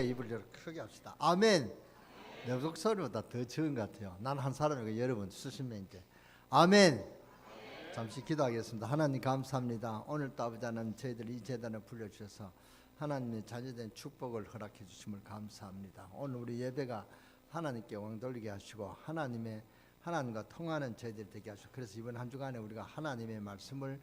입을 좀 크게 합시다. 아멘. 내 목소리보다 더 적은 것 같아요. 난 한 사람이고 여러분 수십 명인데. 아멘. 잠시 기도하겠습니다. 하나님 감사합니다. 오늘 또 아버지 하나님 저희들 이 재단에 불러주셔서 하나님의 자녀된 축복을 허락해 주심을 감사합니다. 오늘 우리 예배가 하나님께 영광 돌리게 하시고 하나님과 통하는 저희들이 되게 하시고, 그래서 이번 한 주간에 우리가 하나님의 말씀을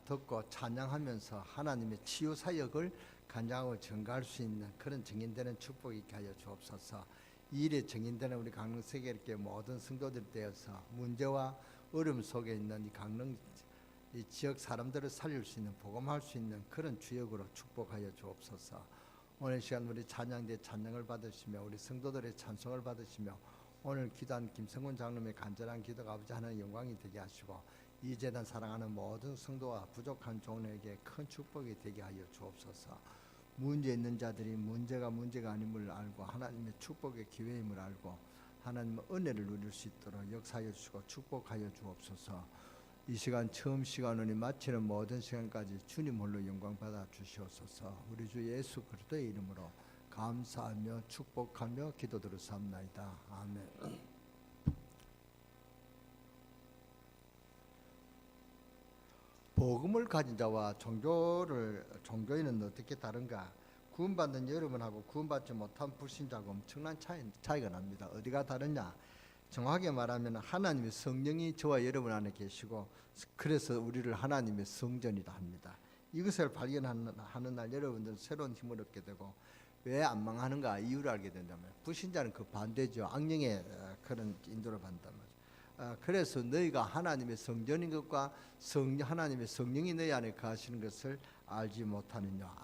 듣고 찬양하면서 하나님의 치유 사역을 간장하고 증가할 수 있는 그런 증인되는 축복이 있게 하여 주옵소서. 이 일에 증인되는 우리 강릉 세계일교회 모든 성도들이 되어서 문제와 어려움 속에 있는 이 강릉 이 지역 사람들을 살릴 수 있는, 복음할 수 있는 그런 주역으로 축복하여 주옵소서. 오늘 시간 우리 찬양대 찬양을 받으시며 우리 성도들의 찬송을 받으시며 오늘 기도한 김성훈 장로의 간절한 기도가 아버지 하나님 영광이 되게 하시고 이 재단 사랑하는 모든 성도와 부족한 종에게 큰 축복이 되게 하여 주옵소서. 문제 있는 자들이 문제가 아님을 알고 하나님의 축복의 기회임을 알고 하나님의 은혜를 누릴 수 있도록 역사하여 주시고 축복하여 주옵소서. 이 시간 처음 시간을 마치는 모든 시간까지 주님 홀로 영광 받아 주시옵소서. 우리 주 예수 그리스도의 이름으로 감사하며 축복하며 기도드렸사옵나이다. 아멘. 복음을 가진 자와 종교인은 어떻게 다른가? 구원받는 여러분하고 구원받지 못한 불신자하고 엄청난 차이가 납니다. 어디가 다르냐? 정확하게 말하면 하나님의 성령이 저와 여러분 안에 계시고, 그래서 우리를 하나님의 성전이라 합니다. 이것을 발견하는 날 여러분들은 새로운 힘을 얻게 되고, 왜 안 망하는가 이유를 알게 된다면, 불신자는 그 반대죠. 악령의 그런 인도를 받는단 말이죠. 그래서 너희가 하나님의 성전인 것과 하나님의 성령이 너희 안에 거하시는 것을 알지 못하느냐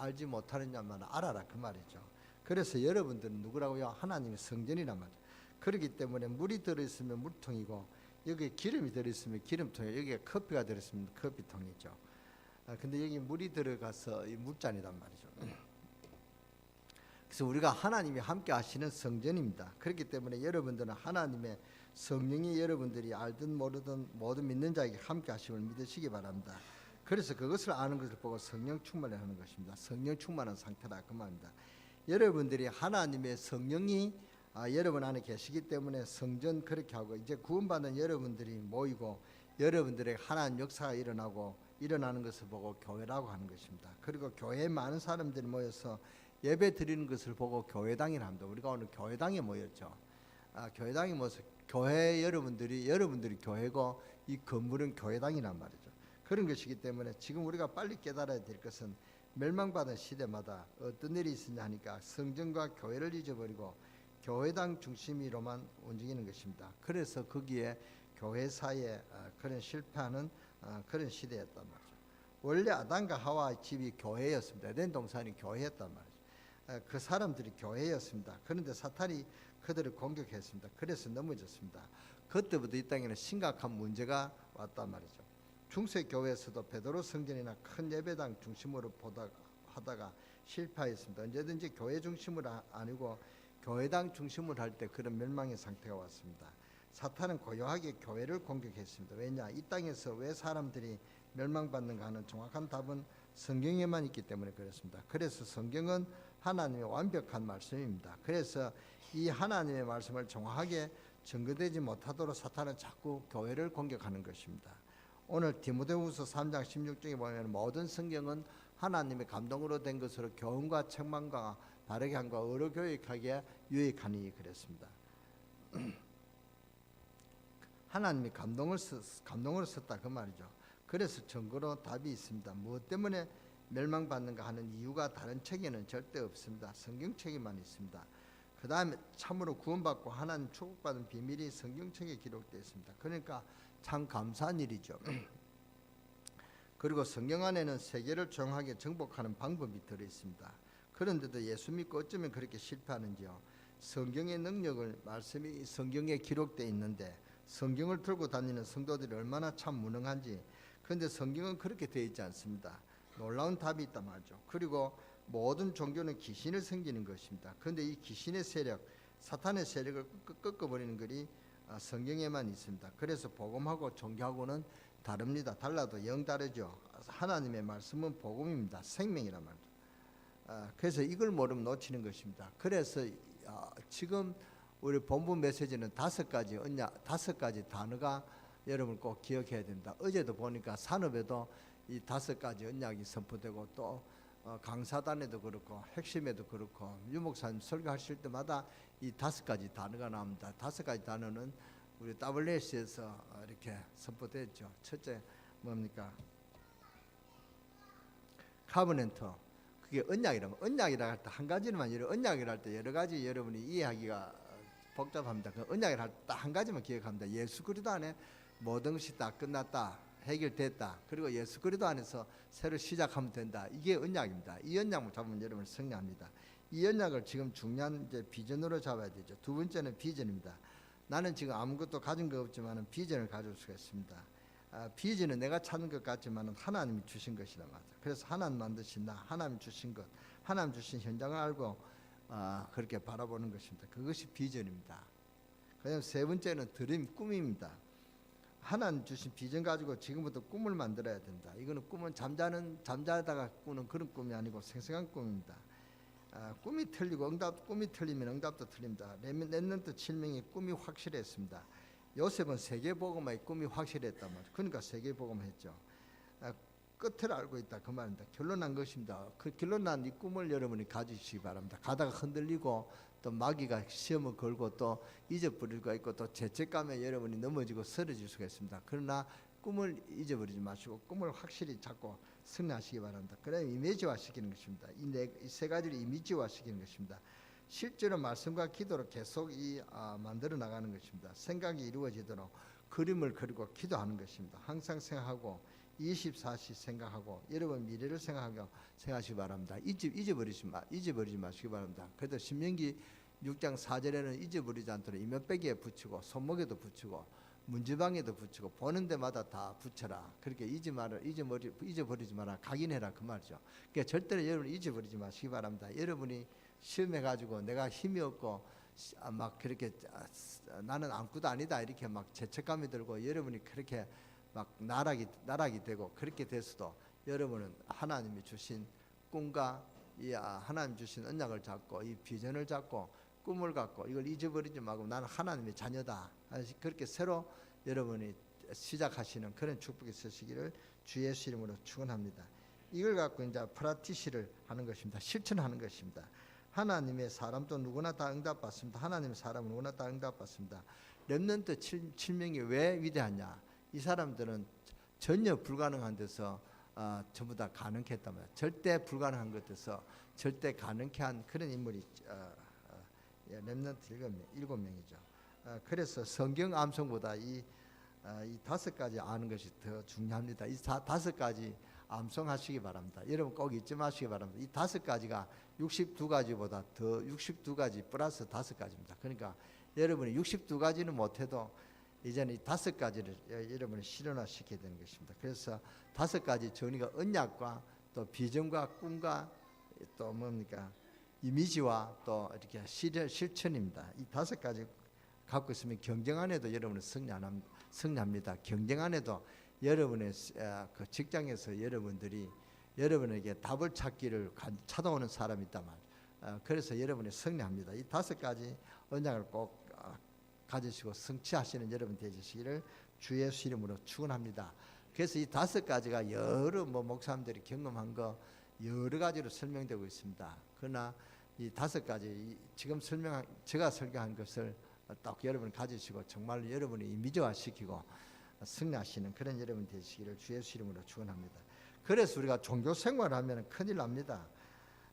말은 알아라 그 말이죠. 그래서 여러분들은 누구라고요? 하나님의 성전이란 말이죠. 그렇기 때문에 물이 들어있으면 물통이고, 여기에 기름이 들어있으면 기름통이고, 여기에 커피가 들어있으면 커피통이죠. 근데 여기 물이 들어가서 이 물잔이란 말이죠. 그래서 우리가 하나님이 함께 하시는 성전입니다. 그렇기 때문에 여러분들은 하나님의 성령이 여러분들이 알든 모르든 모든 믿는 자에게 함께 하심을 믿으시기 바랍니다. 그래서 그것을 아는 것을 보고 성령 충만을 하는 것입니다. 성령 충만한 상태다 그 말입니다. 여러분들이 하나님의 성령이 여러분 안에 계시기 때문에 성전 그렇게 하고, 이제 구원받는 여러분들이 모이고 여러분들의 하나님 역사가 일어나는 것을 보고 교회라고 하는 것입니다. 그리고 교회에 많은 사람들이 모여서 예배 드리는 것을 보고 교회당이라 합니다. 우리가 오늘 교회당에 모였죠. 교회당에 모여서 교회 여러분들이 교회고 이 건물은 교회당이란 말이죠. 그런 것이기 때문에 지금 우리가 빨리 깨달아야 될 것은 멸망받은 시대마다 어떤 일이 있으냐 하니까 성전과 교회를 잊어버리고 교회당 중심으로만 움직이는 것입니다. 그래서 거기에 교회사에 그런 실패하는 그런 시대였단 말이죠. 원래 아담과 하와의 집이 교회였습니다. 에덴 동산이 교회였단 말이죠. 그 사람들이 교회였습니다. 그런데 사탄이 그들을 공격했습니다. 그래서 넘어졌습니다. 그때부터 이 땅에는 심각한 문제가 왔단 말이죠. 중세교회에서도 베드로 성전이나 큰 예배당 중심으로 하다가 실패했습니다. 언제든지 교회 중심으로 아니고 교회당 중심으로 할 때 그런 멸망의 상태가 왔습니다. 사탄은 고요하게 교회를 공격했습니다. 왜냐? 이 땅에서 왜 사람들이 멸망받는가 하는 정확한 답은 성경에만 있기 때문에 그렇습니다. 그래서 성경은 하나님의 완벽한 말씀입니다. 그래서 이 하나님의 말씀을 정확하게 증거되지 못하도록 사탄은 자꾸 교회를 공격하는 것입니다. 오늘 디모데후서 3장 16절에 보면 모든 성경은 하나님의 감동으로 된 것으로 교훈과 책망과 바르게 함과 의로 교육하기에 유익하니 그랬습니다. 하나님이 감동으로 썼다 그 말이죠. 그래서 증거로 답이 있습니다. 무엇 때문에 멸망받는가 하는 이유가 다른 책에는 절대 없습니다. 성경책에만 있습니다. 그 다음에 참으로 구원받고 하나님 축복받은 비밀이 성경책에 기록되어 있습니다. 그러니까 참 감사한 일이죠. 그리고 성경 안에는 세계를 조용하게 정복하는 방법이 들어있습니다. 그런데도 예수 믿고 어쩌면 그렇게 실패하는지요. 성경의 능력을, 말씀이 성경에 기록되어 있는데 성경을 들고 다니는 성도들이 얼마나 참 무능한지. 그런데 성경은 그렇게 되어 있지 않습니다. 놀라운 답이 있단 말이죠. 그리고 모든 종교는 귀신을 섬기는 것입니다. 그런데 이 귀신의 세력, 사탄의 세력을 꺾어버리는 것이 성경에만 있습니다. 그래서 복음하고 종교하고는 다릅니다. 달라도 영 다르죠. 하나님의 말씀은 복음입니다. 생명이란 말이죠. 그래서 이걸 모르면 놓치는 것입니다. 그래서 지금 우리 본부 메시지는 5가지 언약, 5가지 단어가 여러분 꼭 기억해야 됩니다. 어제도 보니까 산업에도 이 5가지 언약이 선포되고 또 강사단에도 그렇고 핵심에도 그렇고 유목사님 설교하실 때마다 이 5가지 단어가 나옵니다. 5가지 단어는 우리 WS에서 이렇게 선포됐죠. 첫째 뭡니까? 카버넨터. 그게 언약이라면 언약이라 할 때 한 가지만 언약이라 할 때 여러 가지 여러분이 이해하기가 복잡합니다. 그 언약이라 할 때 딱 한 가지만 기억합니다. 예수 그리스도 안에 모든 것이 다 끝났다. 해결됐다. 그리고 예수 그리스도 안에서 새로 시작하면 된다. 이게 언약입니다. 이 언약을 잡으면 여러분 승리합니다. 이 언약을 지금 중요한 이제 비전으로 잡아야 되죠. 두 번째는 비전입니다. 나는 지금 아무것도 가진 거 없지만 비전을 가질 수가 있습니다. 비전은 내가 찾는 것 같지만 하나님이 주신 것이라 말이죠. 그래서 하나님 만드신 나, 하나님 주신 것, 하나님 주신 현장을 알고 그렇게 바라보는 것입니다. 그것이 비전입니다. 그다음 세 번째는 드림, 꿈입니다. 하나님 주신 비전 가지고 지금부터 꿈을 만들어야 된다. 이거는 꿈은 잠자다가 꾸는 그런 꿈이 아니고 생생한 꿈입니다. 꿈이 틀리고 꿈이 틀리면 응답도 틀립니다. 렘넌트 7명이 꿈이 확실했습니다. 요셉은 세계복음의 꿈이 확실했단 말이에요. 그러니까 세계복음했죠. 끝을 알고 있다 그 말입니다. 결론난 것입니다. 그 결론난 이 꿈을 여러분이 가지시기 바랍니다. 가다가 흔들리고 또 마귀가 시험을 걸고 또 잊어버릴 수가 있고 또 죄책감에 여러분이 넘어지고 쓰러질 수가 있습니다. 그러나 꿈을 잊어버리지 마시고 꿈을 확실히 잡고 승리하시기 바랍니다. 그래 이미지화 시키는 것입니다. 이 세 가지를 이미지화 시키는 것입니다. 실제로 말씀과 기도로 계속 만들어 나가는 것입니다. 생각이 이루어지도록 그림을 그리고 기도하는 것입니다. 항상 생각하고 24시 생각하고 여러분 미래를 생각하시기 바랍니다. 잊어버리지 마시기 바랍니다. 그래도 신명기 6장 4절에는 잊어버리지 않도록 이면빼기에 붙이고 손목에도 붙이고 문지방에도 붙이고 보는 데마다 다 붙여라. 그렇게 잊어버리지 마라. 각인해라 그 말이죠. 그러니까 절대로 여러분 잊어버리지 마시기 바랍니다. 여러분이 시험해 가지고 내가 힘이 없고 막 그렇게 나는 아무것도 아니다 이렇게 막 죄책감이 들고 여러분이 그렇게 막 나락이 되고 그렇게 됐어도 여러분은 하나님이 주신 꿈과 이 하나님 주신 언약을 잡고 이 비전을 잡고 꿈을 갖고 이걸 잊어버리지 말고 나는 하나님의 자녀다. 그렇게 새로 여러분이 시작하시는 그런 축복이 있으시기를 주 예수 이름으로 축원합니다. 이걸 갖고 이제 프라티시를 하는 것입니다. 실천하는 것입니다. 하나님의 사람도 누구나 다 응답받습니다. 하나님의 사람은 누구나 다 응답받습니다. 렘넌트 7명이 왜 위대하냐? 이 사람들은 전혀 불가능한 데서 전부 다 가능케 했단 말이에요. 절대 불가능한 것에서 절대 가능케 한 그런 인물이 렘넌트 7명이죠. 그래서 성경 암송보다 이 5가지 아는 것이 더 중요합니다. 이 5가지 암송하시기 바랍니다. 여러분 꼭 잊지 마시기 바랍니다. 이 5가지가 62가지보다 더 62가지 플러스 5가지입니다. 그러니까 여러분이 62가지는 못해도 이제는 이 5가지를 여러분이 실현화시켜야 되는 것입니다. 그래서 5가지 정리가 언약과 또 비전과 꿈과 또 뭡니까 이미지와 또 이렇게 실천입니다. 이 5가지 갖고 있으면 경쟁 안에도 여러분은 승리합니다. 경쟁 안에도 여러분의 그 직장에서 여러분에게 답을 찾아오는 사람이 있단 말이에요. 그래서 여러분이 승리합니다. 이 5가지 언약을 꼭 가지시고 성취하시는 여러분 되시기를 주 예수 이름으로 축원합니다. 그래서 이 5가지가 여러 목사님들이 경험한 거 여러 가지로 설명되고 있습니다. 그러나 이 5가지 지금 제가 설교한 것을 딱 여러분 가지시고 정말 여러분이 이미지화시키고 승리하시는 그런 여러분 되시기를 주 예수 이름으로 축원합니다. 그래서 우리가 종교 생활하면 큰일 납니다.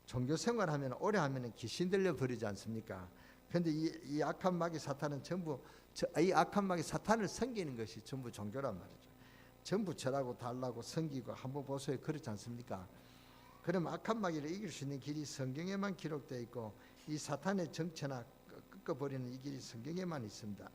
종교 생활하면 오래 하면 귀신 들려 버리지 않습니까? 그런데 이 악한 마귀 사탄은 전부 이 악한 마귀 사탄을 섬기는 것이 전부 종교란 말이죠. 전부 절하고 달라고 섬기고 한번 보세요. 그렇지 않습니까? 그럼 악한 마귀를 이길 수 있는 길이 성경에만 기록되어 있고 이 사탄의 정체나 꺾어버리는 이 길이 성경에만 있습니다.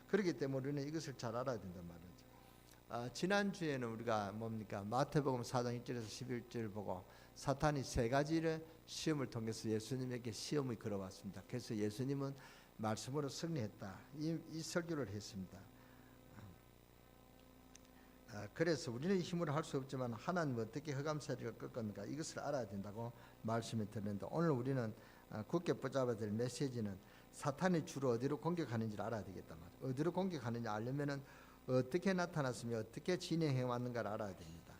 그렇기 때문에 우리는 이것을 잘 알아야 된단 말이죠. 지난주에는 우리가 뭡니까? 마태복음 4장 1절에서 11절 보고 사탄이 3가지를 시험을 통해서 예수님에게 시험을 걸어왔습니다. 그래서 예수님은 말씀으로 승리했다. 이 설교를 했습니다. 그래서 우리는 힘으로 할 수 없지만 하나님 어떻게 흑암세력을 꺾었는가 이것을 알아야 된다고 말씀을 드렸는데, 오늘 우리는 굳게 붙잡아야 될 메시지는 사탄이 주로 어디로 공격하는지를 알아야 되겠단 말이에요. 어디로 공격하는지 알려면은 어떻게 나타났으며 어떻게 진행해 왔는가를 알아야 됩니다.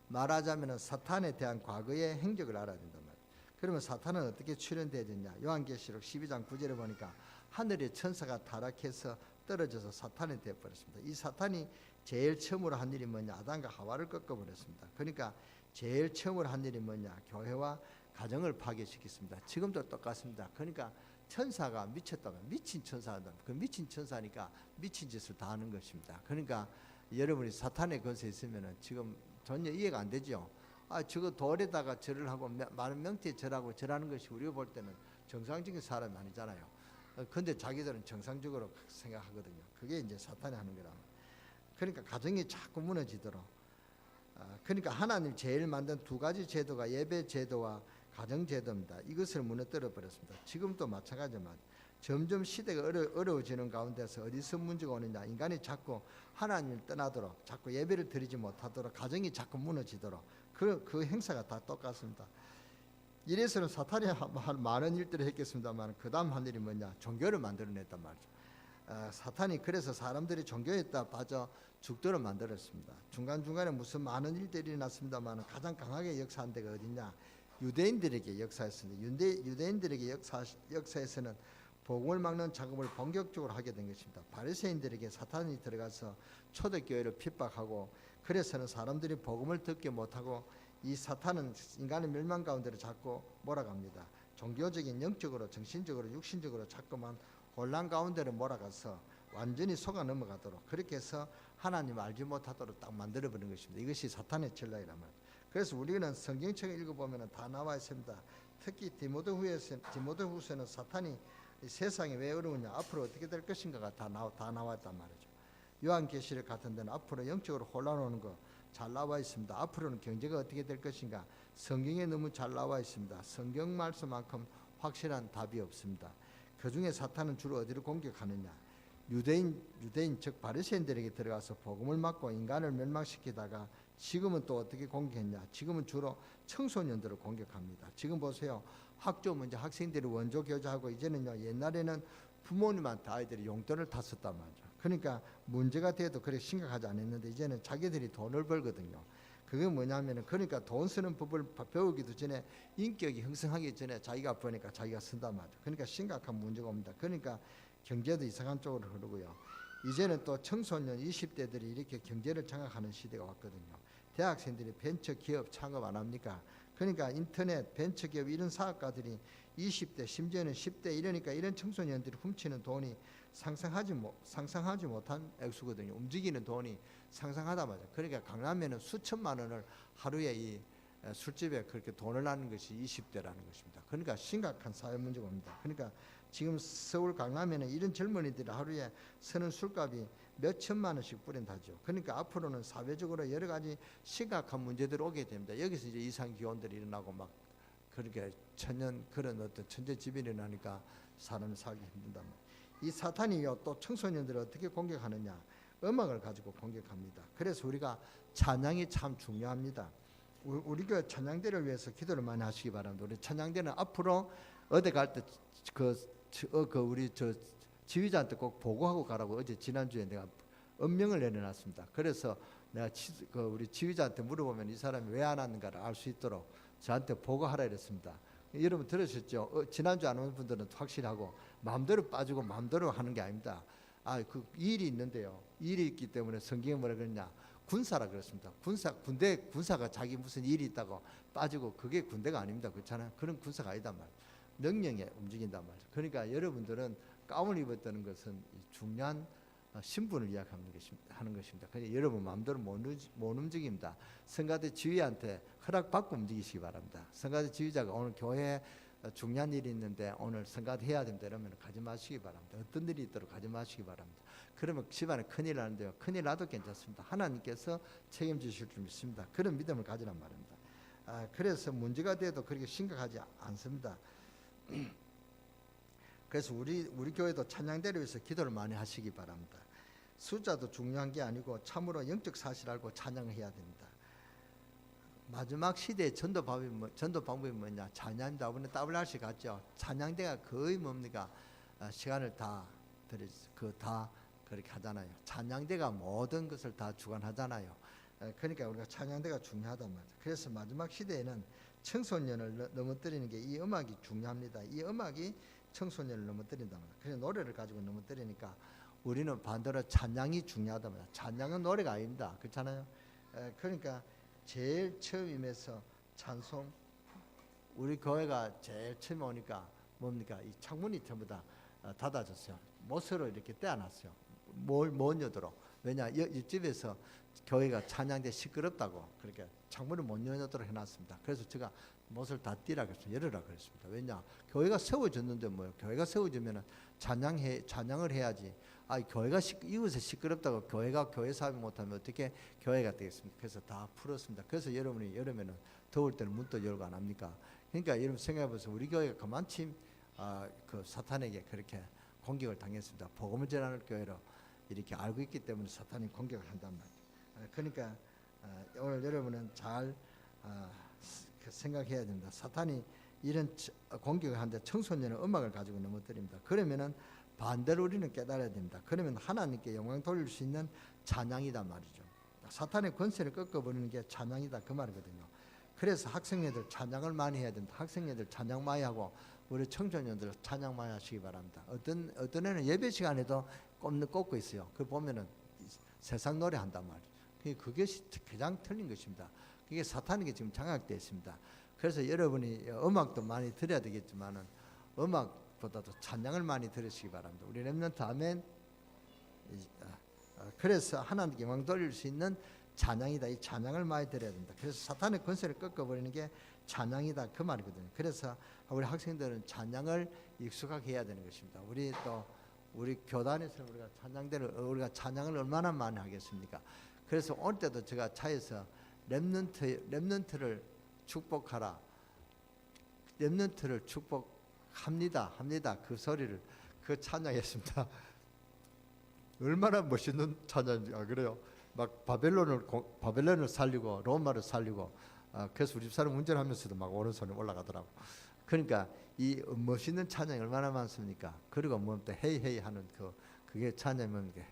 말하자면 사탄에 대한 과거의 행적을 알아야 된단 말이에요. 그러면 사탄은 어떻게 출현되었냐? 요한계시록 12장 9절에 보니까 하늘의 천사가 타락해서 떨어져서 사탄이 되어버렸습니다. 이 사탄이 제일 처음으로 한 일이 뭐냐? 아담과 하와를 꺾어버렸습니다. 그러니까 제일 처음으로 한 일이 뭐냐? 교회와 가정을 파괴시켰습니다. 지금도 똑같습니다. 그러니까 천사가 미쳤다고, 미친 천사다. 그 미친 천사니까 미친 짓을 다 하는 것입니다. 그러니까 여러분이 사탄의 권세에 있으면은 지금 전혀 이해가 안 되죠. 저거 돌에다가 절을 하고 많은 명태에 절하고 절하는 것이 우리가 볼 때는 정상적인 사람이 아니잖아요. 근데 자기들은 정상적으로 생각하거든요. 그게 이제 사탄이 하는 거라. 그러니까 가정이 자꾸 무너지도록. 그러니까 하나님 제일 만든 두 가지 제도가 예배 제도와 가정 제도입니다. 이것을 무너뜨려 버렸습니다. 지금도 마찬가지지만 점점 시대가 어려워지는 가운데서 어디서 문제가 오느냐? 인간이 자꾸 하나님을 떠나도록, 자꾸 예배를 드리지 못하도록, 가정이 자꾸 무너지도록, 그 행사가 다 똑같습니다. 이래서는 사탄이 많은 일들을 했겠습니다만 그 다음 한 일이 뭐냐? 종교를 만들어냈단 말이죠. 사탄이 그래서 사람들이 종교에다 빠져 죽도록 만들었습니다. 중간중간에 무슨 많은 일들이 일어났습니다만 가장 강하게 역사한 데가 어디냐? 유대인들에게 역사했습니다. 유대인들에게 역사에서는 복음을 막는 작업을 본격적으로 하게 된 것입니다. 바리새인들에게 사탄이 들어가서 초대교회를 핍박하고, 그래서는 사람들이 복음을 듣게 못하고 이 사탄은 인간의 멸망 가운데로 자꾸 몰아갑니다. 종교적인, 영적으로, 정신적으로, 육신적으로 자꾸만 혼란 가운데로 몰아가서 완전히 속아 넘어가도록, 그렇게 해서 하나님 알지 못하도록 딱 만들어버린 것입니다. 이것이 사탄의 전략이란 말이에요. 그래서 우리는 성경책을 읽어보면 다 나와 있습니다. 특히 디모데후서는 사탄이 세상이 왜 어려우냐, 앞으로 어떻게 될 것인가가 다 나왔단 말이죠. 요한계시록 같은 데는 앞으로 영적으로 혼란 오는 거 잘 나와 있습니다. 앞으로는 경제가 어떻게 될 것인가 성경에 너무 잘 나와 있습니다. 성경 말씀만큼 확실한 답이 없습니다. 그 중에 사탄은 주로 어디를 공격하느냐? 유대인 즉 바리새인들에게 들어가서 복음을 막고 인간을 멸망시키다가 지금은 또 어떻게 공격했냐? 지금은 주로 청소년들을 공격합니다. 지금 보세요. 학교 문제, 학생들이 원조 교제하고, 이제는요, 옛날에는 부모님한테 아이들이 용돈을 다 썼단 말이죠. 그러니까 문제가 돼도 그렇게 심각하지 않았는데 이제는 자기들이 돈을 벌거든요. 그게 뭐냐면은, 그러니까 돈 쓰는 법을 배우기도 전에, 인격이 형성하기 전에 자기가 버니까 자기가 쓴단 말이죠. 그러니까 심각한 문제가 옵니다. 그러니까 경제도 이상한 쪽으로 흐르고요. 이제는 또 청소년 20대들이 이렇게 경제를 장악하는 시대가 왔거든요. 대학생들이 벤처기업 창업 안 합니까? 그러니까 인터넷, 벤처기업 이런 사업가들이 20대 심지어는 10대 이러니까 이런 청소년들이 훔치는 돈이 상상하지 못한 액수거든요. 움직이는 돈이 상상하다 말이죠. 그러니까 강남에는 수천만 원을 하루에 이 술집에 그렇게 돈을 나는 것이 20대라는 것입니다. 그러니까 심각한 사회 문제가 옵니다. 그러니까 지금 서울 강남에는 이런 젊은이들이 하루에 쓰는 술값이 몇 천만 원씩 뿌린다죠. 그러니까 앞으로는 사회적으로 여러 가지 심각한 문제들이 오게 됩니다. 여기서 이제 이상 기온들이 일어나고 막 그렇게 천년 그런 어떤 천재지변이 일어나니까 사람이 살기 힘든다. 이 사탄이요 또 청소년들을 어떻게 공격하느냐? 음악을 가지고 공격합니다. 그래서 우리가 찬양이 참 중요합니다. 우리가 찬양대를 위해서 기도를 많이 하시기 바랍니다. 우리 찬양대는 앞으로 어디 갈 때 우리 지휘자한테 꼭 보고하고 가라고 어제 지난주에 내가 엄명을 내려놨습니다. 그래서 내가 우리 지휘자한테 물어보면 이 사람이 왜 안 왔는가를 알 수 있도록 저한테 보고하라 이랬습니다. 여러분 들으셨죠? 지난주 안 온 분들은 확실하고 마음대로 빠지고 마음대로 하는 게 아닙니다. 그 일이 있는데요. 일이 있기 때문에 성경에 뭐라 그러냐? 군사라 그랬습니다. 군사가 자기 무슨 일이 있다고 빠지고 그게 군대가 아닙니다. 그렇잖아요. 그런 군사가 아니단 말이에요. 명령에 움직인단 말이죠. 그러니까 여러분들은 가운을 입었다는 것은 중요한 신분을 이야기하는 것입니다. 그러니까 여러분 마음대로 못 움직입니다. 성가대 지휘한테 허락받고 움직이시기 바랍니다. 성가대 지휘자가 오늘 교회에 중요한 일이 있는데 오늘 성가대 해야 된다 이러면 가지 마시기 바랍니다. 어떤 일이 있도록 가지 마시기 바랍니다. 그러면 집안에 큰일 나는데요. 큰일 나도 괜찮습니다. 하나님께서 책임지실 줄 믿습니다. 그런 믿음을 가지란 말입니다. 그래서 문제가 돼도 그렇게 심각하지 않습니다. 그래서 우리 교회도 찬양대를 위해서 기도를 많이 하시기 바랍니다. 숫자도 중요한 게 아니고 참으로 영적 사실 알고 찬양해야 됩니다. 마지막 시대의 전도 방법이 뭐냐? 찬양입니다. 이번에 WRC 갔죠. 찬양대가 거의 뭡니까? 시간을 다 그렇게 하잖아요. 찬양대가 모든 것을 다 주관하잖아요. 그러니까 우리가 찬양대가 중요하단 말이죠. 그래서 마지막 시대에는 청소년을 넘어뜨리는 게 이 음악이 중요합니다. 이 음악이 청소년을 넘어뜨린단 말이에요. 그래서 노래를 가지고 넘어뜨리니까 우리는 반대로 찬양이 중요하단 말이에요. 찬양은 노래가 아닙니다. 그렇잖아요. 그러니까 제일 처음임에서 찬송, 우리 교회가 제일 처음에 오니까 뭡니까? 이 창문이 전부 다 닫아졌어요. 못으로 이렇게 떼어놨어요. 못 여도록. 왜냐? 옆집에서 교회가 찬양대 시끄럽다고 그렇게 창문을 못 여도록 해놨습니다. 그래서 제가 못을 다 띄라 그랬어요. 열으라 그랬습니다. 왜냐? 교회가 세워졌는데 뭐요? 교회가 세워지면은 찬양을 해야지. 교회가 이웃에 시끄럽다고 교회가 교회 사업 못하면 어떻게 교회가 되겠습니까? 그래서 다 풀었습니다. 그래서 여러분이 여름에는 더울 때는 문도 열고 안 합니까? 그러니까 여러분 생각해보세요. 우리 교회가 그만큼 그 사탄에게 그렇게 공격을 당했습니다. 복음을 전하는 교회로 이렇게 알고 있기 때문에 사탄이 공격을 한단 말이에요. 그러니까 오늘 여러분은 잘 생각해야 됩니다. 사탄이 이런 공격을 하는데 청소년은 음악을 가지고 넘어뜨립니다. 그러면은 반대로 우리는 깨달아야 됩니다. 그러면 하나님께 영광 돌릴 수 있는 찬양이단 말이죠. 사탄의 권세를 꺾어버리는 게 찬양이다 그 말이거든요. 그래서 학생회들 찬양을 많이 해야 됩니다. 학생회들 찬양 많이 하고 우리 청소년들 찬양 많이 하시기 바랍니다. 어떤 애는 예배 시간에도 꼽고 있어요. 그 보면은 세상 노래 한단 말이에요. 그게 가장 틀린 것입니다. 그게 사탄에게 지금 장악되어 있습니다. 그래서 여러분이 음악도 많이 들어야 되겠지만은 음악보다도 찬양을 많이 들으시기 바랍니다. 우리 렘넌트 아멘. 그래서 하나님께 영광 돌릴 수 있는 찬양이다. 이 찬양을 많이 들어야 된다. 그래서 사탄의 권세를 꺾어버리는 게 찬양이다 그 말이거든요. 그래서 우리 학생들은 찬양을 익숙하게 해야 되는 것입니다. 우리 교단에서 우리가 찬양을 얼마나 많이 하겠습니까? 그래서 오늘 때도 제가 차에서 렘넌트를 축복하라. 렘넌트를 축복합니다. 그 소리를 찬양했습니다. 얼마나 멋있는 찬양인지 그래요. 막 바벨론을 살리고 로마를 살리고 그래서 우리 집사람 운전하면서도 막 오른손에 올라가더라고. 그러니까 이 멋있는 찬양이 얼마나 많습니까? 그리고 뭐 또 헤이 하는 그게 찬양이 뭡니까?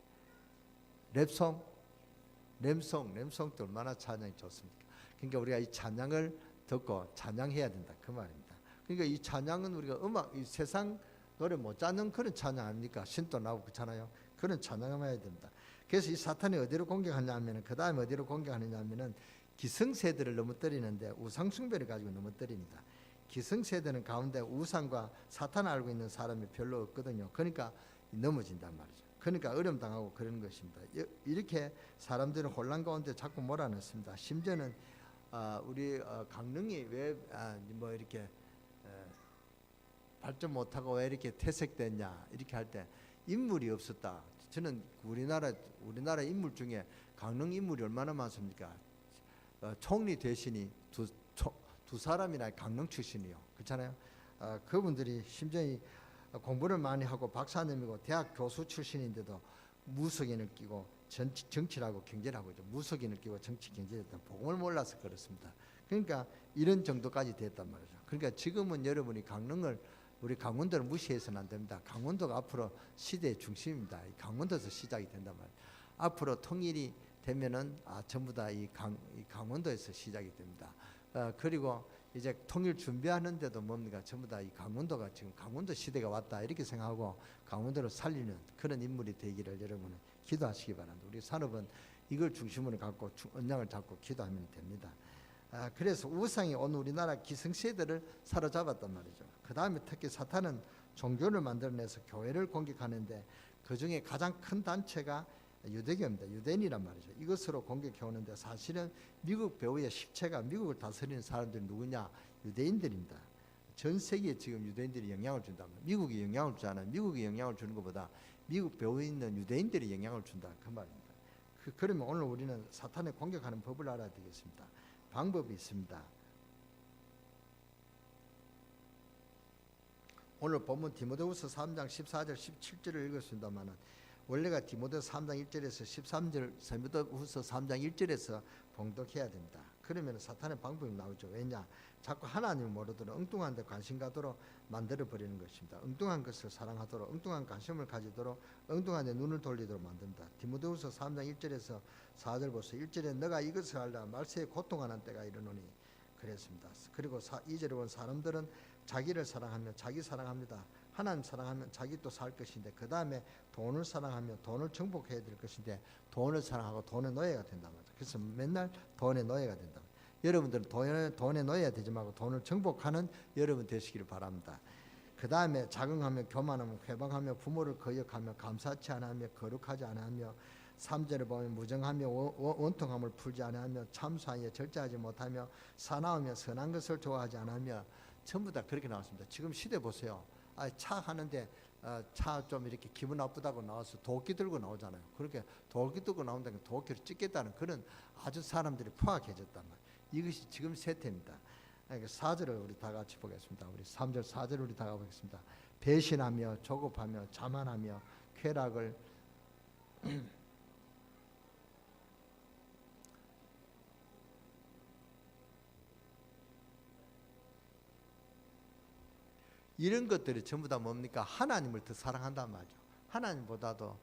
램송도 얼마나 찬양이 좋습니까? 그러니까 우리가 이 찬양을 듣고 찬양해야 된다 그 말입니다. 그러니까 이 찬양은 우리가 이 세상 노래 못 찾는 그런 찬양 아닙니까? 신도 나오고 그렇잖아요. 그런 찬양을 해야 된다. 그래서 이 사탄이 어디로 공격하냐면은 그 다음에 어디로 공격하느냐면은 기성세대를 넘어뜨리는데 우상숭배를 가지고 넘어뜨립니다. 기성세대는 가운데 우상과 사탄을 알고 있는 사람이 별로 없거든요. 그러니까 넘어진단 말이죠. 그러니까 어려움 당하고 그러는 것입니다. 이렇게 사람들은 혼란 가운데 자꾸 몰아넣습니다. 심지어는 우리 강릉이 왜 뭐 이렇게 발전 못하고 왜 이렇게 퇴색됐냐 이렇게 할 때 인물이 없었다. 저는 우리나라 인물 중에 강릉 인물이 얼마나 많습니까? 총리 대신이 두 사람이나 강릉 출신이요. 그렇잖아요. 그분들이 심지어 공부를 많이 하고 박사님이고 대학 교수 출신인데도 무속인을 끼고 정치를 하고 경제를 하고 있죠. 무속인을 끼고 정치 경제를 했던 복음을 몰라서 그렇습니다. 그러니까 이런 정도까지 됐단 말이죠. 그러니까 지금은 여러분이 우리 강원도를 무시해서는 안 됩니다. 강원도가 앞으로 시대의 중심입니다. 이 강원도에서 시작이 된단 말이에요. 앞으로 통일이 되면은 전부 다 이 강원도에서 시작이 됩니다. 그리고 이제 통일 준비하는데도 뭡니까? 전부 다 이 강원도가 지금 강원도 시대가 왔다 이렇게 생각하고 강원도를 살리는 그런 인물이 되기를 여러분은 기도하시기 바랍니다. 우리 산업은 이걸 중심으로 갖고 언양을 잡고 기도하면 됩니다. 그래서 우상이 오늘 우리나라 기성세대를 사로잡았단 말이죠. 그 다음에 특히 사탄은 종교를 만들어내서 교회를 공격하는데 그 중에 가장 큰 단체가 유대교입니다. 유대인이란 말이죠. 이것으로 공격해 오는데 사실은 미국 배후의 실체가 미국을 다스리는 사람들이 누구냐? 유대인들입니다. 전 세계에 지금 유대인들이 영향을 준다면 미국이 영향을 주지 않아요. 미국이 영향을 주는 것보다 미국 배후에 있는 유대인들이 영향을 준다 그 말입니다. 그러면 오늘 우리는 사탄을 공격하는 법을 알아야 되겠습니다. 방법이 있습니다. 오늘 본문 디모데후서 3장 14절 17절을 읽었습니다만 원래가 디모데후서 3장 1절에서 13절, 디모데후서 3장 1절에서 봉독해야 됩니다. 그러면 사탄의 방법이 나오죠. 왜냐? 자꾸 하나님을 모르도록 엉뚱한 데 관심 가도록 만들어 버리는 것입니다. 엉뚱한 것을 사랑하도록, 엉뚱한 관심을 가지도록, 엉뚱한 데 눈을 돌리도록 만듭니다. 디모데후서 3장 1절에서 4절 보세요. 1절에 너가 이것을 알라 말세에 고통하는 때가 이르노니 그랬습니다. 그리고 2절에 보면 사람들은 자기를 사랑하며 자기 사랑합니다. 하나님 사랑하면 자기 또 살 것인데, 그 다음에 돈을 사랑하며 돈을 정복해야 될 것인데 돈을 사랑하고 돈의 노예가 된단 말이죠. 그래서 맨날 돈의 노예가 된다. 여러분들은 돈의 노예가 되지 말고 돈을 정복하는 여러분 되시기를 바랍니다. 그 다음에 자긍하며 교만하며 회방하며 부모를 거역하며 감사치 않으며 거룩하지 않으며 3절에 보면 무정하며 원통함을 풀지 않으며 참수하여 절제하지 못하며 사나우며 선한 것을 좋아하지 않으며, 전부 다 그렇게 나왔습니다. 지금 시대 보세요. 차 하는데 차 좀 이렇게 기분 나쁘다고 나와서 도끼 들고 나오잖아요. 그렇게 도끼 들고 나온다는 도끼를 찍겠다는 그런 아주 사람들이 포악해졌단 말이에요. 이것이 지금 세태입니다. 4절을 우리 다 같이 보겠습니다. 우리 3절 4절 우리 다 보겠습니다. 배신하며 조급하며 자만하며 쾌락을 이런 것들이 전부 다 뭡니까? 하나님을 더 사랑한단 말이죠. 하나님보다도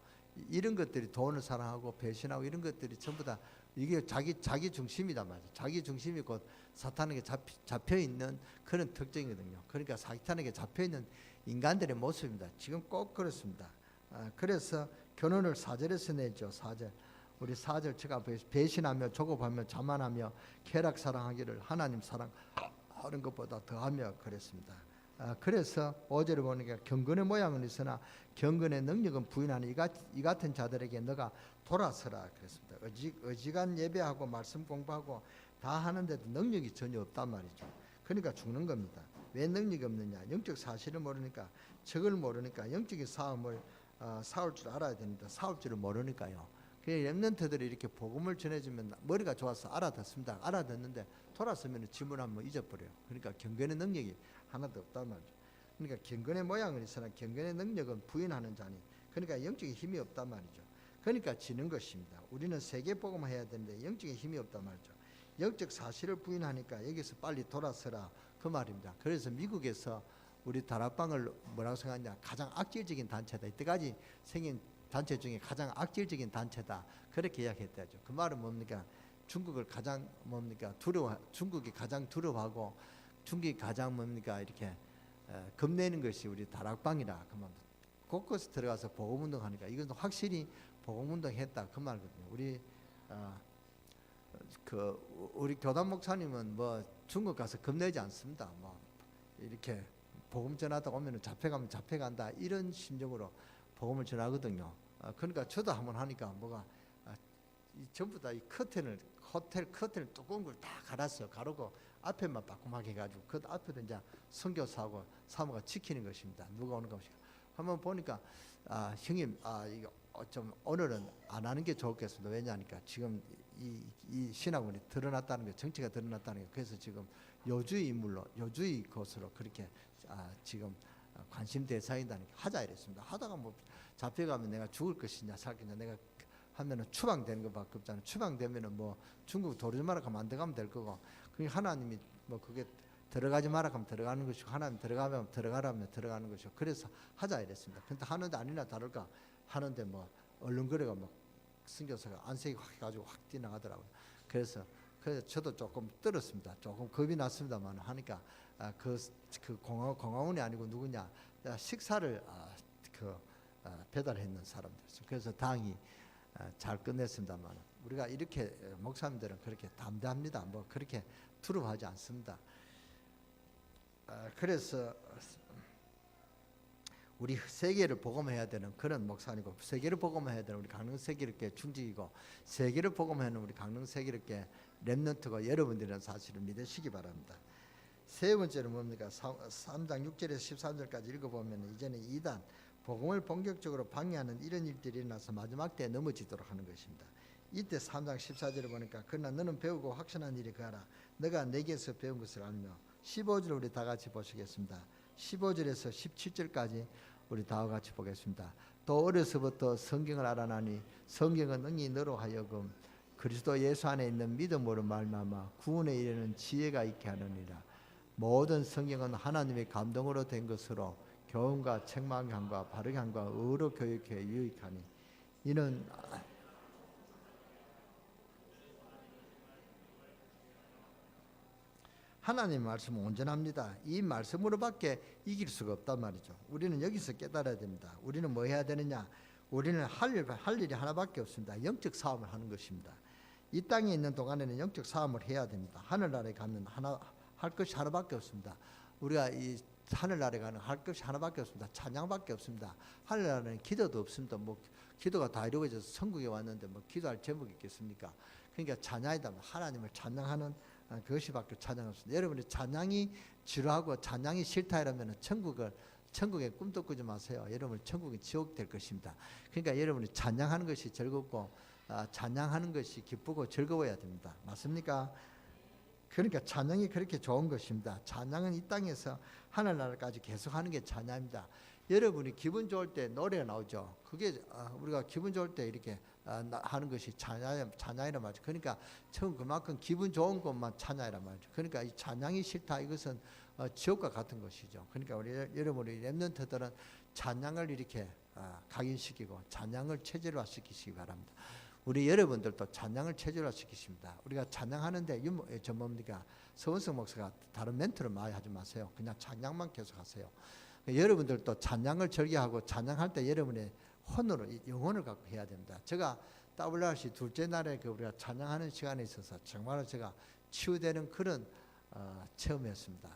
이런 것들이 돈을 사랑하고 배신하고 이런 것들이 전부 다 이게 자기 중심이단 말이죠. 자기 중심이 곧 사탄에게 잡혀 있는 그런 특징이거든요. 그러니까 사탄에게 잡혀 있는 인간들의 모습입니다. 지금 꼭 그렇습니다. 그래서 결론을 4절에서 내죠. 4절. 우리 4절 제가 배신하며 조급하며 자만하며 쾌락 사랑하기를 하나님 사랑하는 것보다 더하며 그랬습니다. 그래서 5절에 보니까 경건의 모양은 있으나 경건의 능력은 부인하는 이 같은 자들에게 너가 돌아서라 그랬습니다. 어지간 예배하고 말씀 공부하고 다 하는데도 능력이 전혀 없단 말이죠. 그러니까 죽는 겁니다. 왜 능력이 없느냐? 영적 사실을 모르니까, 적을 모르니까 영적인 싸움을 싸울 줄 알아야 됩니다. 싸울 줄을 모르니까요. 렘넌트들이 이렇게 복음을 전해주면 머리가 좋아서 알아듣습니다. 알아듣는데 돌아서면 질문하면 잊어버려요. 그러니까 경건의 능력이 하나도 없단 말이죠. 그러니까 경건의 모양은 있으나 경건의 능력은 부인하는 자니, 그러니까 영적인 힘이 없단 말이죠. 그러니까 지는 것입니다. 우리는 세계 복음을 해야 되는데 영적인 힘이 없단 말이죠. 영적 사실을 부인하니까 여기서 빨리 돌아서라 그 말입니다. 그래서 미국에서 우리 다락방을 뭐라고 생각하냐? 가장 악질적인 단체다. 이때까지 생긴 단체 중에 가장 악질적인 단체다. 그렇게 이야기했다죠. 그 말은 뭡니까? 중국을 가장 중국이 가장 두려워하고 중국이 가장 이렇게 겁내는 것이 우리 다락방이라 그 말입니다. 곳곳에 들어가서 복음운동하니까 이건 확실히 복음운동했다 그 말거든요. 우리 교단 목사님은 뭐 중국 가서 겁내지 않습니다. 뭐 이렇게 복음 전하다 오면 잡혀가면 잡혀간다 이런 심정으로 복음을 전하거든요. 그러니까 저도 한번 하니까 전부 다 이 호텔 커튼을 두꺼운 걸 다 갈았어요. 가르고 앞에만 바꾸막 해가지고 그 앞에도 이제 선교사하고 사모가 지키는 것입니다. 누가 오는 것입니다. 한번 보니까 형님 이거 좀 오늘은 안 하는 게 좋겠습니다. 왜냐하니까 지금 이 신학원이 드러났다는 게, 정치가 드러났다는 게, 그래서 지금 요주의 인물로 요주의 것으로 그렇게 지금 관심 대상이다니까 하자 이랬습니다. 하다가 뭐 잡혀가면 내가 죽을 것이냐 살 것이냐, 내가 하면은 추방되는 것밖에 없잖아요. 추방되면은 뭐 중국 도르지 마라 하면 안 들어가면 될 거고, 그게 하나님이 뭐 그게 들어가지 마라 하면 들어가는 것이고, 하나님 들어가면 들어가라면 들어가는 것이고, 그래서 하자 이랬습니다. 근데 하는데 아니나 다를까 하는데 뭐 얼른거려가 뭐 선교사가 안색이 확 해가지고 확 뛰어나가더라고요. 그래서 저도 조금 떨었습니다. 조금 겁이 났습니다만 하니까 그 공화원이 아니고 누구냐, 식사를 배달했는 사람들. 그래서 당이 잘 끝냈습니다만, 우리가 이렇게 목사님들은 그렇게 담대합니다. 뭐 그렇게 두려워하지 않습니다. 그래서 우리 세계를 복음해야 되는 그런 목사님이고, 세계를 복음해야 되는 우리 강릉세계롭게 중직이고, 세계를 복음하는 우리 강릉세계롭게 렘넌트가 여러분들이라는 사실을 믿으시기 바랍니다. 세 번째는 뭡니까? 3장 6절에서 13절까지 읽어보면 이제는 이단 복음을 본격적으로 방해하는 이런 일들이 일어나서 마지막 때에 넘어지도록 하는 것입니다. 이때 3장 14절에 보니까 그러나 너는 배우고 확신한 일이 그하라. 너가 내게서 배운 것을 알며. 15절 우리 다 같이 보시겠습니다. 15절에서 17절까지 우리 다 같이 보겠습니다. 또 어려서부터 성경을 알아나니 성경은 능히 너로 하여금 그리스도 예수 안에 있는 믿음으로 말미암아 구원에 이르는 지혜가 있게 하느니라. 모든 성경은 하나님의 감동으로 된 것으로 교훈과 책망의 함과 바르게 함과 의로 교육해 유익하니 이는 하나님의 말씀은 온전합니다. 이 말씀으로밖에 이길 수가 없단 말이죠. 우리는 여기서 깨달아야 됩니다. 우리는 뭐 해야 되느냐? 우리는 할 일이 하나밖에 없습니다. 영적 싸움을 하는 것입니다. 이 땅에 있는 동안에는 영적 싸움을 해야 됩니다. 하늘나라에 가면 할 것이 하나밖에 없습니다. 우리가 이 하늘나라에 가는 할 것이 하나밖에 없습니다. 찬양밖에 없습니다. 하늘나라는 기도도 없습니다. 뭐 기도가 다 이루어져서 천국에 왔는데 뭐 기도할 제목이 있겠습니까? 그러니까 찬양이다. 하나님을 찬양하는 그것이밖에 찬양 없습니다. 여러분이 찬양이 지루하고 찬양이 싫다 이러면 천국에 꿈도 꾸지 마세요. 여러분 천국이 지옥 될 것입니다. 그러니까 여러분이 찬양하는 것이 즐겁고 찬양하는 것이 기쁘고 즐거워야 됩니다. 맞습니까? 그러니까 찬양이 그렇게 좋은 것입니다. 찬양은 이 땅에서 하늘나라까지 계속하는 게 찬양입니다. 여러분이 기분 좋을 때 노래가 나오죠. 그게 우리가 기분 좋을 때 이렇게 하는 것이 찬양이란 말이죠. 그러니까 그만큼 기분 좋은 것만 찬양이란 말이죠. 그러니까 이 찬양이 싫다 이것은 지옥과 같은 것이죠. 그러니까 우리 여러분이 렘넌트들은 찬양을 이렇게 각인시키고 찬양을 체질화시키시기 바랍니다. 우리 여러분들도 찬양을 체질화시키십니다. 우리가 찬양하는데 뭡니까? 서원석 목사가 다른 멘트를 많이 하지 마세요. 그냥 찬양만 계속하세요. 여러분들도 찬양을 즐겨하고 찬양할 때 여러분의 혼으로 영혼을 갖고 해야 됩니다. 제가 WRC 둘째 날에 우리가 찬양하는 시간에 있어서 정말로 제가 치유되는 그런 체험이었습니다.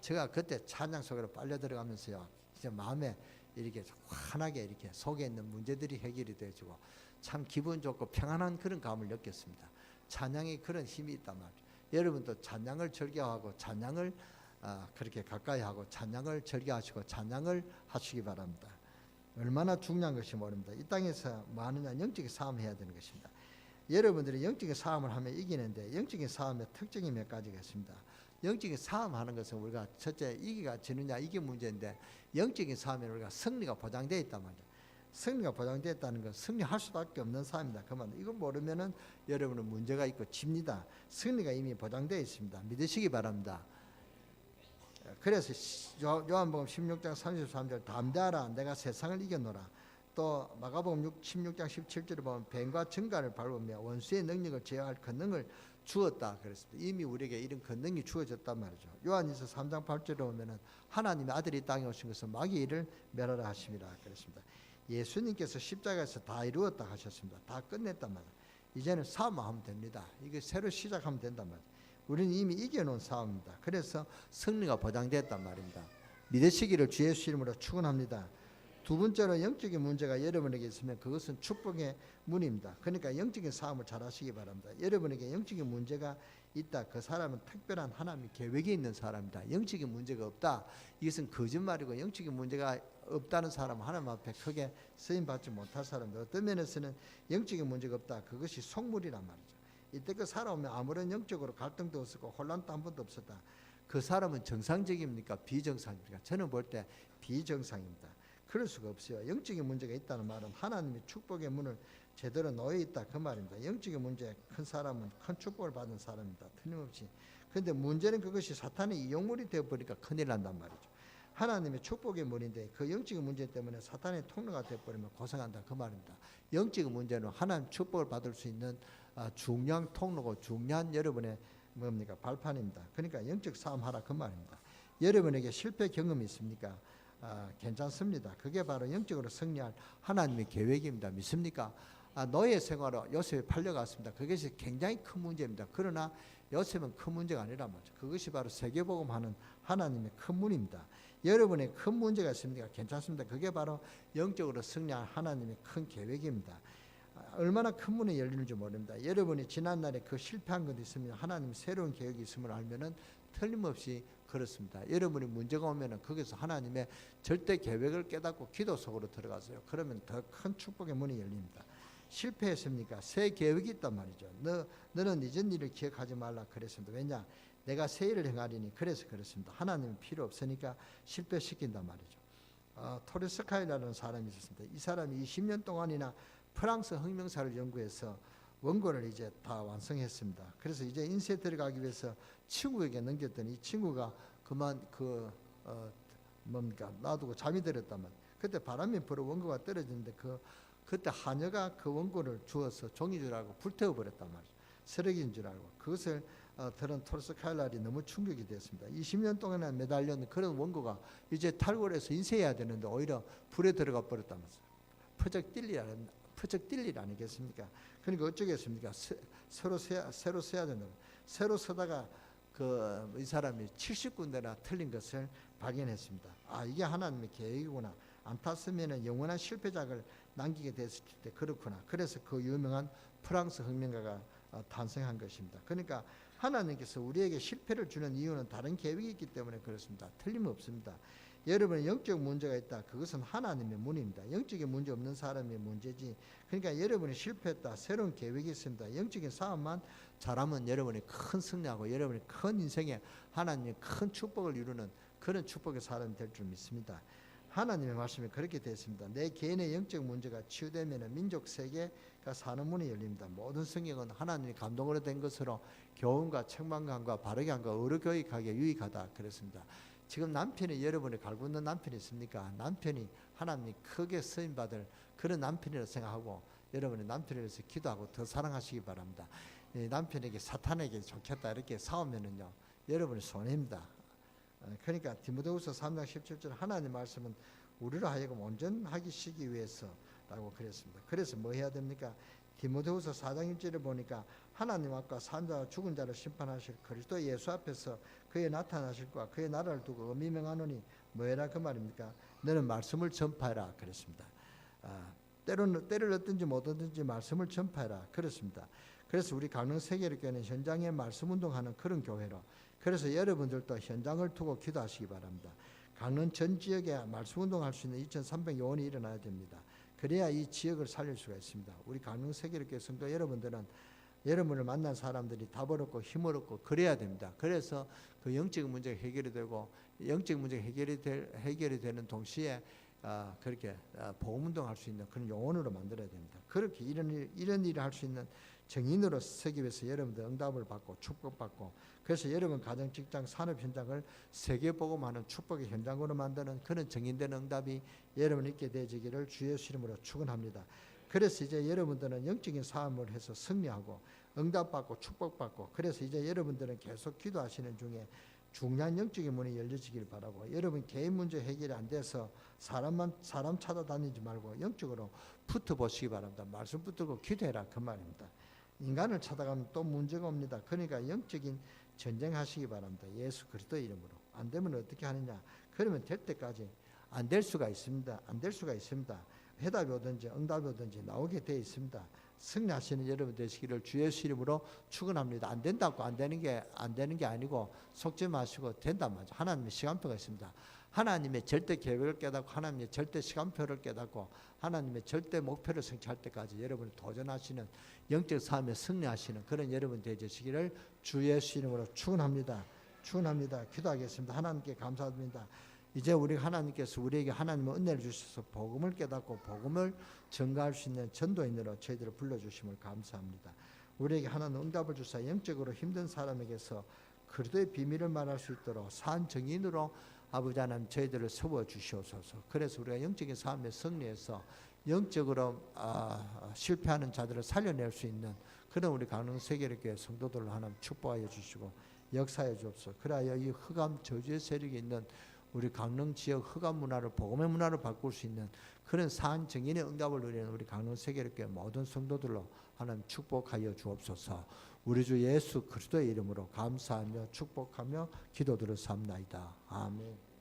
제가 그때 찬양 속으로 빨려 들어가면서요, 이제 마음에 이렇게 환하게 이렇게 속에 있는 문제들이 해결이 되어지고 참 기분 좋고 평안한 그런 감을 느꼈습니다. 찬양이 그런 힘이 있단 말이죠. 여러분도 찬양을 즐겨하고 찬양을 그렇게 가까이 하고 찬양을 즐겨하시고 찬양을 하시기 바랍니다. 얼마나 중요한 것이 모릅니다. 이 땅에서 뭐 하느냐? 영적인 싸움을 해야 되는 것입니다. 여러분들이 영적인 싸움을 하면 이기는데 영적인 싸움의 특징이 몇 가지가 있습니다. 영적인 싸움하는 것은 우리가 첫째 이기가 지느냐 이게 문제인데 영적인 싸움에 우리가 승리가 보장되어 있단 말이에요. 승리가 보장되어 있다는 건 승리할 수밖에 없는 싸움입니다. 그만 이거 모르면은 여러분은 문제가 있고 집니다. 승리가 이미 보장되어 있습니다. 믿으시기 바랍니다. 그래서 요한복음 16장 33절 담대하라 내가 세상을 이겨노라. 또 마가복음 16장 17절에 보면 뱀과 증가를 밟으며 원수의 능력을 제어할 권능을 주었다 그랬습니다. 이미 우리에게 이런 권능이 주어졌단 말이죠. 요한일서 3장 8절에 보면은 하나님의 아들이 땅에 오신 것은 마귀의 일을 멸하라 하심이라 그랬습니다. 예수님께서 십자가에서 다 이루었다 하셨습니다. 다 끝냈단 말이에요. 이제는 싸움만 하면 됩니다. 이게 새로 시작하면 된단 말이에요. 우리는 이미 이겨놓은 싸움입니다. 그래서 승리가 보장됐단 말입니다. 믿으시기를 주 예수 이름으로 축원합니다. 두 번째로 영적인 문제가 여러분에게 있으면 그것은 축복의 문입니다. 그러니까 영적인 싸움을 잘 하시기 바랍니다. 여러분에게 영적인 문제가 있다. 그 사람은 특별한 하나님의 계획이 있는 사람입니다. 영적인 문제가 없다. 이것은 거짓말이고 영적인 문제가 없다는 사람은 하나님 앞에 크게 쓰임받지 못할 사람입니다. 어떤 면에서는 영적인 문제가 없다. 그것이 속물이란 말이죠. 이때껏 살아오면 아무런 영적으로 갈등도 없었고 혼란도 한 번도 없었다. 그 사람은 정상적입니까? 비정상입니까? 저는 볼 때 비정상입니다. 그럴 수가 없어요. 영적인 문제가 있다는 말은 하나님의 축복의 문을 제대로 놓여 있다 그 말입니다. 영적인 문제 큰 사람은 큰 축복을 받은 사람입니다. 틀림없이. 그런데 문제는 그것이 사탄의 이용물이 되어버리니까 큰일 난단 말이죠. 하나님의 축복의 문인데 그 영적인 문제 때문에 사탄의 통로가 되어버리면 고생한다 그 말입니다. 영적인 문제는 하나님 축복을 받을 수 있는 중요한 통로고 중요한 여러분의 뭡니까? 발판입니다. 그러니까 영적 싸움하라 그 말입니다. 여러분에게 실패 경험이 있습니까? 괜찮습니다. 그게 바로 영적으로 승리할 하나님의 계획입니다. 믿습니까? 노예 생활로 요셉이 팔려갔습니다. 그것이 굉장히 큰 문제입니다. 그러나 요셉은 큰 문제가 아니란 말이죠. 그것이 바로 세계복음하는 하나님의 큰 문입니다. 여러분의 큰 문제가 있습니까? 괜찮습니다. 그게 바로 영적으로 승리할 하나님의 큰 계획입니다. 얼마나 큰 문이 열리는지 모릅니다. 여러분이 지난날에 그 실패한 것 있으면 하나님의 새로운 계획이 있음을 알면은 틀림없이 그렇습니다. 여러분이 문제가 오면은 거기서 하나님의 절대 계획을 깨닫고 기도 속으로 들어가세요. 그러면 더 큰 축복의 문이 열립니다. 실패했습니까? 새 계획이 있단 말이죠. 너는 이전 일을 기억하지 말라 그랬습니다. 왜냐? 내가 새 일을 행하리니 그래서 그렇습니다. 하나님은 필요 없으니까 실패시킨단 말이죠. 토르스카이라는 사람이 있었습니다. 이 사람이 20년 동안이나 프랑스 혁명사를 연구해서 원고를 이제 다 완성했습니다. 그래서 이제 인쇄 들어가기 위해서 친구에게 넘겼더니 이 친구가 그만 뭡니까 놔두고 잠이 들었단 말이에요. 그때 바람이 불어 원고가 떨어졌는데 그때 하녀가 그 원고를 주어서 종이 줄 알고 불태워 버렸단 말이에요. 쓰레기인 줄 알고. 그것을 들은 톨스카이날이 너무 충격이 됐습니다. 20년 동안이나 매달렸는 그런 원고가 이제 탈골해서 인쇄해야 되는데 오히려 불에 들어가 버렸다면서요. 퍼적 뛸 일 아니겠습니까? 그러니까 어쩌겠습니까? 새로 써야 된다. 새로 쓰다가 이 사람이 70군데나 틀린 것을 발견했습니다. 이게 하나님의 계획이구나. 안 탔으면 영원한 실패작을 남기게 됐을 때 그렇구나. 그래서 그 유명한 프랑스 혁명가가 탄생한 것입니다. 그러니까 하나님께서 우리에게 실패를 주는 이유는 다른 계획이 있기 때문에 그렇습니다. 틀림없습니다. 여러분의 영적 문제가 있다. 그것은 하나님의 문제입니다. 영적인 문제 없는 사람의 문제지. 그러니까 여러분이 실패했다. 새로운 계획이 있습니다. 영적인 싸움만 잘하면 여러분이 큰 승리하고 여러분이 큰 인생에 하나님의 큰 축복을 이루는 그런 축복의 사람이 될 줄 믿습니다. 하나님의 말씀이 그렇게 되었습니다. 내 개인의 영적 문제가 치유되면 민족 세계가 사는 문이 열립니다. 모든 성경은 하나님이 감동으로 된 것으로 교훈과 책망감과 바르게 함과 의료교육하게 유익하다 그랬습니다. 지금 남편이 여러분이 갈고 있는 남편이 있습니까? 남편이 하나님이 크게 쓰임받을 그런 남편이라고 생각하고 여러분이 남편에 대해서 기도하고 더 사랑하시기 바랍니다. 남편에게 사탄에게 좋겠다 이렇게 싸우면은요 여러분이 손해입니다. 그러니까 디모데후서 3장 17절 하나님의 말씀은 우리로 하여금 온전하게 시기 위해서라고 그랬습니다. 그래서 뭐 해야 됩니까? 디모데후서 4장 1절에 보니까 하나님 앞과 산 자와 죽은 자를 심판하실 그리스도 예수 앞에서 그의 나타나실 것과 그의 나라를 두고 의미 명하노니 뭐해라 그 말입니까? 너는 말씀을 전파해라 그랬습니다. 때를 얻든지 못 얻든지 말씀을 전파해라 그렇습니다. 그래서 우리 강릉 세계교회는 현장에 말씀 운동하는 그런 교회로 그래서 여러분들도 현장을 두고 기도하시기 바랍니다. 강릉 전 지역에 말씀 운동할 수 있는 2,300 요원이 일어나야 됩니다. 그래야 이 지역을 살릴 수가 있습니다. 우리 강릉 세계교회 성도 여러분들은 여러분을 만난 사람들이 답을 얻고 힘을 얻고 그래야 됩니다. 그래서 그 영적 문제가 해결이 되고 영적 문제가 해결이 되는 동시에 그렇게 복음 운동할 수 있는 그런 요원으로 만들어야 됩니다. 그렇게 이런 일을 할 수 있는 정인으로 서기 위해서 여러분들 응답을 받고 축복받고 그래서 여러분 가정 직장 산업 현장을 세계 복음하는 축복의 현장으로 만드는 그런 정인된 응답이 여러분 있게 되지기를 주 예수 이름으로 축원합니다. 그래서 이제 여러분들은 영적인 싸움을 해서 승리하고 응답받고 축복받고 그래서 이제 여러분들은 계속 기도하시는 중에 중요한 영적인 문이 열려지길 바라고 여러분 개인 문제 해결이 안 돼서 사람 찾아다니지 말고 영적으로 붙어보시기 바랍니다. 말씀 붙들고 기도해라 그 말입니다. 인간을 찾아가면 또 문제가 옵니다. 그러니까 영적인 전쟁하시기 바랍니다. 예수 그리스도의 이름으로. 안 되면 어떻게 하느냐? 그러면 될 때까지 안 될 수가 있습니다. 안 될 수가 있습니다. 해답이 오든지 응답이 오든지 나오게 되어 있습니다. 승리하시는 여러분 되시기를 주 예수 이름으로 축원합니다. 안 된다고 안 되는 게 아니고 속지 마시고 된단 말이죠. 하나님의 시간표가 있습니다. 하나님의 절대 계획을 깨닫고 하나님의 절대 시간표를 깨닫고 하나님의 절대 목표를 성취할 때까지 여러분이 도전하시는 영적 삶에 승리하시는 그런 여러분 되시기를 주 예수 이름으로 축원합니다. 축원합니다. 기도하겠습니다. 하나님께 감사드립니다. 이제 우리 하나님께서 우리에게 하나님의 은혜를 주셔서 복음을 깨닫고 복음을 전가할 수 있는 전도인으로 저희들을 불러주심을 감사합니다. 우리에게 하나님 응답을 주사 영적으로 힘든 사람에게서 그리스도의 비밀을 말할 수 있도록 산 정인으로 아버지 하나님 저희들을 세워 주시옵소서. 그래서 우리가 영적인 삶에 승리해서 영적으로 실패하는 자들을 살려낼 수 있는 그런 우리 강릉 세계교회 성도들을 하나님 축복하여 주시고 역사해 주옵소서. 그래야 이 흑암 저주의 세력이 있는 우리 강릉 지역 흑암 문화를 복음의 문화로 바꿀 수 있는 그런 산 정인의 응답을 누리는 우리 강릉 세계교회 모든 성도들로 하나님 축복하여 주옵소서. 우리 주 예수 그리스도의 이름으로 감사하며 축복하며 기도드렸사옵나이다. 아멘.